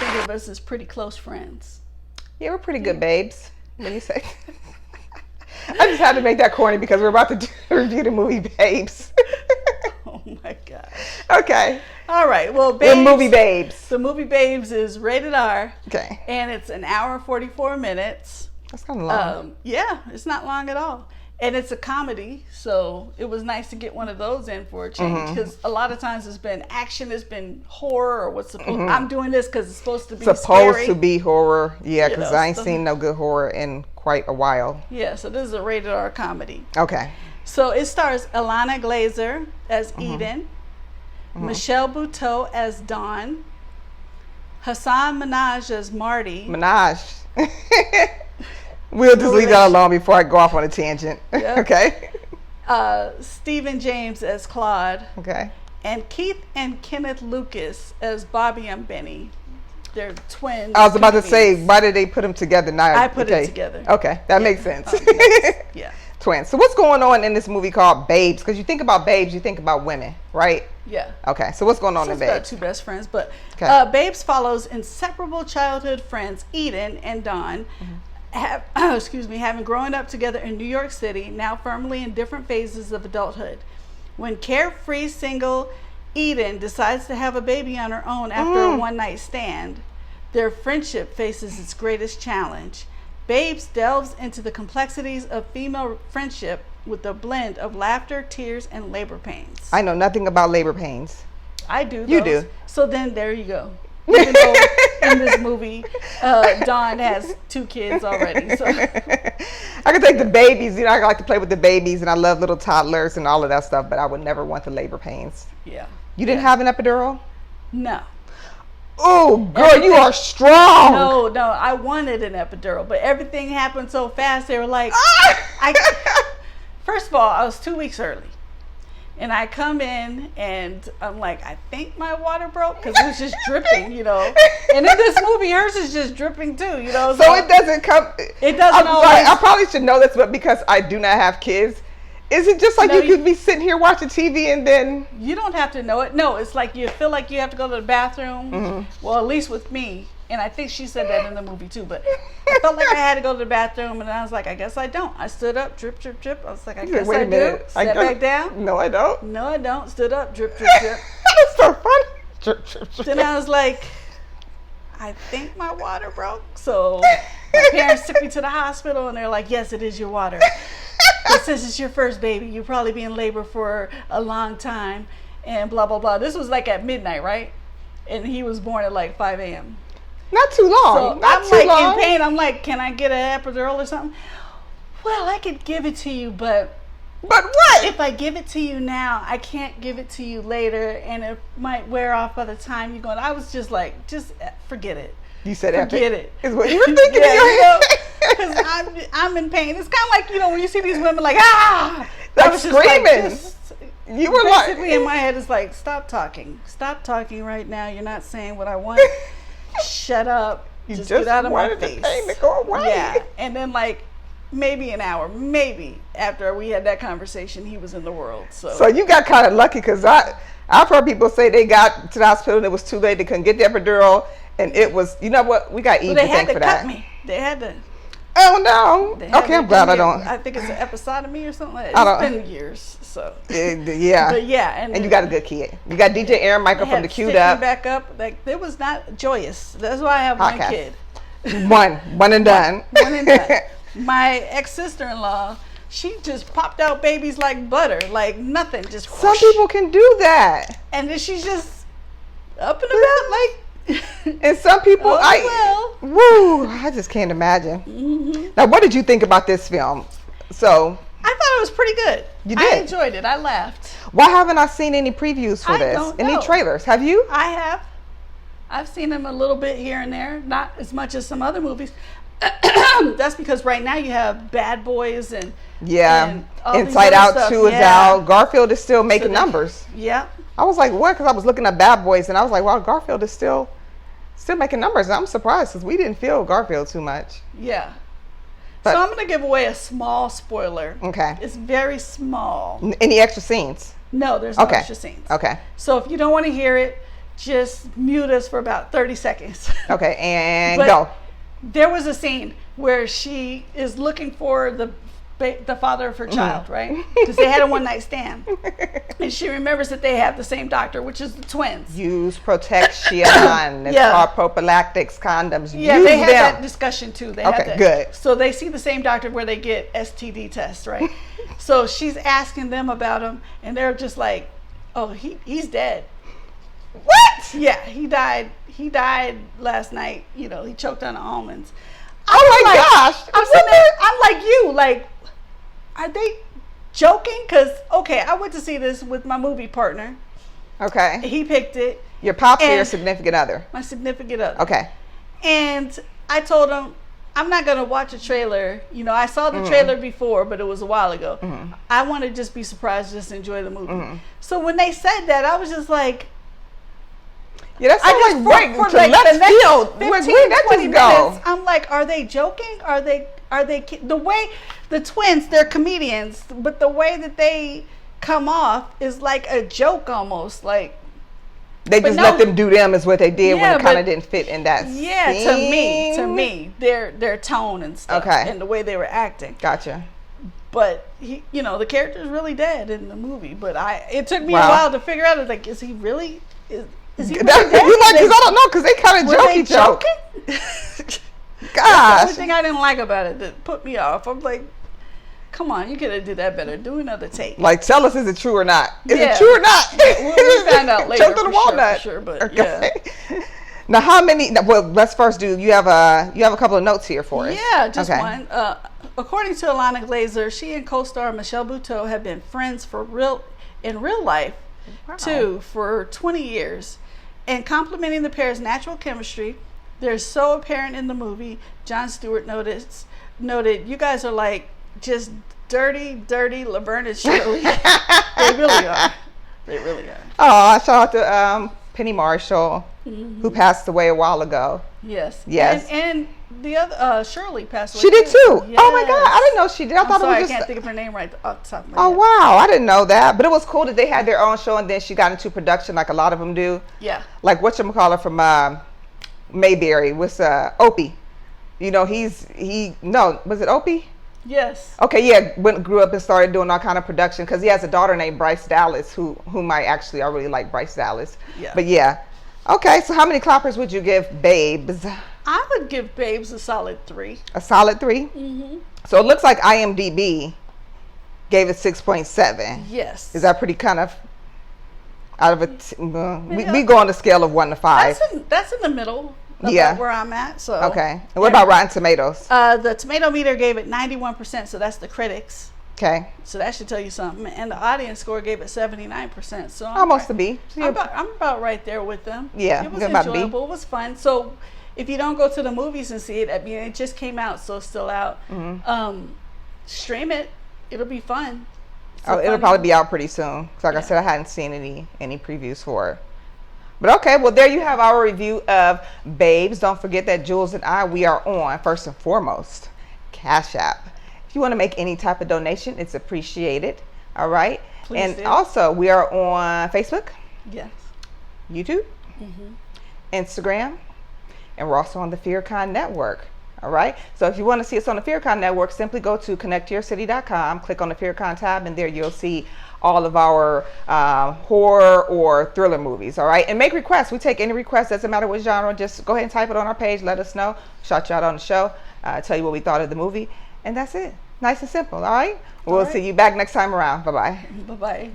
think of us as pretty close friends. Yeah, we're pretty good babes. What do you say? I just had to make that corny because we're about to review the movie Babes. Oh my God. Okay. All right. Well, Babes. The movie Babes. The movie Babes is rated R. Okay. And it's an hour and 44 minutes. That's kind of long. Yeah, it's not long at all. And it's a comedy, so it was nice to get one of those in for a change. Because a lot of times it's been action, it's been horror, or what's supposed. I'm doing this because it's supposed to be scary. To be horror. Yeah, because I ain't seen no good horror in quite a while. Yeah, so this is a rated R comedy. Okay. So it stars Ilana Glazer as Eden, Michelle Buteau as Dawn, Hassan Minaj as Marty. Minaj. We'll just leave that alone before I go off on a tangent. Yep. Okay. Stephen James as Claude. Okay. And Keith and Kenneth Lucas as Bobby and Benny. They're twins. I was about to say, why did they put them together now? I put it together. Okay, that makes sense. Yeah. Twins. So what's going on in this movie called Babes? Because you think about babes, you think about women, right? Yeah. Okay, so what's going on in Babes? It's about two best friends, but Babes follows inseparable childhood friends Eden and Dawn. Having grown up together in New York City, now firmly in different phases of adulthood. When carefree single Eden decides to have a baby on her own after a one-night stand, their friendship faces its greatest challenge. Babes delves into the complexities of female friendship with a blend of laughter, tears, and labor pains. I know nothing about labor pains. I do. You do. So then there you go. Even though in this movie, Dawn has 2 kids already. So I could take the babies. I like to play with the babies, and I love little toddlers and all of that stuff. But I would never want the labor pains. Yeah. You didn't have an epidural? No. Oh, girl, you are strong. No, I wanted an epidural, but everything happened so fast. They were like, first of all, I was 2 weeks early. And I come in and I'm like, I think my water broke because it was just dripping, And in this movie, hers is just dripping too, So it doesn't come. It doesn't always. Sorry, I probably should know this, but because I do not have kids, is it just like you could be sitting here watching TV and then? You don't have to know it. No, it's like you feel like you have to go to the bathroom. Well, at least with me. And I think she said that in the movie too, but I felt like I had to go to the bathroom, and I was like, I guess I don't. I stood up, drip, drip, drip. I was like, I guess Wait a minute. Sat back down. No, I don't. No, I don't. Stood up, drip, drip, drip. That's so funny. Drip, drip, drip. Then I was like, I think my water broke. So my parents took me to the hospital, and they're like, yes, it is your water. But since it's your first baby, you'll probably be in labor for a long time, and blah, blah, blah. This was like at midnight, right? And he was born at like 5 a.m. Not too long. So I'm like in pain. I'm like, can I get an epidural or something? Well, I could give it to you, but what? If I give it to you now, I can't give it to you later, and it might wear off by the time you're going. I was just like, just forget it. You said forget it. Is what you were thinking in your head. Because I'm in pain. It's kind of like when you see these women like like screaming. You were basically in my head. It's like, stop talking right now. You're not saying what I want. Shut up. Just get out of my face. Pain to go away. Yeah. And then like maybe an hour, maybe after we had that conversation, he was in the world. So you got kind of lucky, because I've heard people say they got to the hospital and it was too late. They couldn't get the epidural, and it was, you know what? We got Eve to thank for that. They had to cut me. They had to. Oh no. Okay, I'm glad I don't. I think it's an episotomy or something like that. It's been years, so. Yeah. But yeah, and you got a good kid. You got DJ Aaron Michael from the Queued Up. Back up, like it was not joyous. That's why I have one kid. One and done. One and done. My ex-sister-in-law, she just popped out babies like butter, like nothing, just. Some people can do that. And then she's just up and about like. And some people, I just can't imagine. Now, what did you think about this film? So I thought it was pretty good. You did? I enjoyed it. I laughed. Why haven't I seen any previews for this? Don't know. Any trailers? Have you? I have. I've seen them a little bit here and there, not as much as some other movies. That's because right now you have Bad Boys and Inside Out 2 is out. Garfield is still making numbers. Yeah. I was like, what? Because I was looking at Bad Boys and I was like, wow, Garfield is still making numbers. And I'm surprised because we didn't feel Garfield too much. Yeah. But, so I'm going to give away a small spoiler. Okay. It's very small. Any extra scenes? No, there's no extra scenes. Okay. So if you don't want to hear it, just mute us for about 30 seconds. Okay, and But go. there was a scene where she is looking for the father of her child, right? Because they had a one-night stand. And she remembers that they have the same doctor, which is the twins. Use protection. It's called prophylactics, condoms. Yeah, Use they had them. that discussion too. They Okay, had that. good. So they see the same doctor where they get STD tests, right? So she's asking them about him, and they're just like, "Oh, he's dead." What? Yeah, he died. He died last night. You know, he choked on the almonds. Oh my gosh! I'm sitting there, I'm like you. Like, are they joking? Because okay, I went to see this with my movie partner. Okay. He picked it. Your pops or your And- significant other? My significant other. Okay. And I told him, I'm not going to watch a trailer. You know, I saw the trailer before, but it was a while ago. I want to just be surprised, just enjoy the movie. So when they said that, I was just like, Yeah, that sounds like break to like left the next field. 15, Where that 20 just go? minutes, I'm like, are they joking? Are they the way the twins, they're comedians, but the way that they come off is like a joke almost. Like, They just no- let them do them is what they did when Yeah, it kind of but- didn't fit in that yeah, scene. to me, their tone and stuff, Okay. and the way they were acting. Gotcha. But he, you know, the character's really dead in the movie. But it took me a Wow. while to figure out. Like, is he really? Is he really That, dead? you like, because I don't know, because they kind of Were they jokey joke. joking? That's the Gosh. only thing I didn't like about it that put me off. I'm like, come on, you could have did that better. Do another take. Like, tell us, is it true or not? Is Yeah. it true or not? We'll find out later. Choked on the for walnut. sure, but Okay. Now, how many? Well, let's first do. You have a couple of notes here for us. Yeah, just Okay. one. According to Alana Glazer, she and co-star Michelle Buteau have been friends in real life, too, for 20 years. And complimenting the pair's natural chemistry, they're so apparent in the movie. Jon Stewart noted, you guys are like just dirty Laverne and Shirley. They really are. They really are. Oh, shout out to Penny Marshall, who passed away a while ago. Yes. Yes. And the other Shirley passed away. She did too. Yes. Oh my God, I didn't know she did. I thought sorry, it was I just. can't think of her name right off the top of my Oh head. wow, I didn't know that. But it was cool that they had their own show, and then she got into production like a lot of them do. Yeah. Like whatchamacallit from Mayberry was Opie. You know, was it Opie? Yes. Okay, yeah, grew up and started doing all kind of production because he has a daughter named Bryce Dallas, whom I really like Bryce Dallas. Yeah. But yeah, okay. So how many clappers would you give Babes? I would give Babes a solid 3. A solid 3. Mm-hmm. So it looks like IMDb gave it 6.7. Yes. Is that pretty kind of out of it? We go on the scale of 1 to 5. That's in the middle of Yeah. where I'm at. So Okay. And what about Rotten Tomatoes? the tomato meter gave it 91%, so that's the critics. Okay. So that should tell you something. And the audience score gave it 79%. So Almost a B. I'm about right there with them. Yeah, It was about to be. enjoyable. It was fun. So if you don't go to the movies and see it, I mean, it just came out, so it's still out. Stream it. It'll be fun. It'll probably be out pretty soon. 'Cause like I said, I hadn't seen any previews for it. But okay, well, there you have our review of Babes. Don't forget that Jules and we are on, first and foremost, Cash App. If you want to make any type of donation, it's appreciated. All right. Please And do. also, we are on Facebook, Yes. YouTube, Instagram, and we're also on the FearCon Network. All right. So if you want to see us on the FearCon Network, simply go to connectyourcity.com, click on the FearCon tab, and there you'll see all of our horror or thriller movies. All right. And make requests. We take any requests. Doesn't matter what genre. Just go ahead and type it on our page. Let us know. Shout you out on the show. Tell you what we thought of the movie. And that's it. Nice and simple. All right. We'll see you back next time around. Bye-bye. Bye-bye.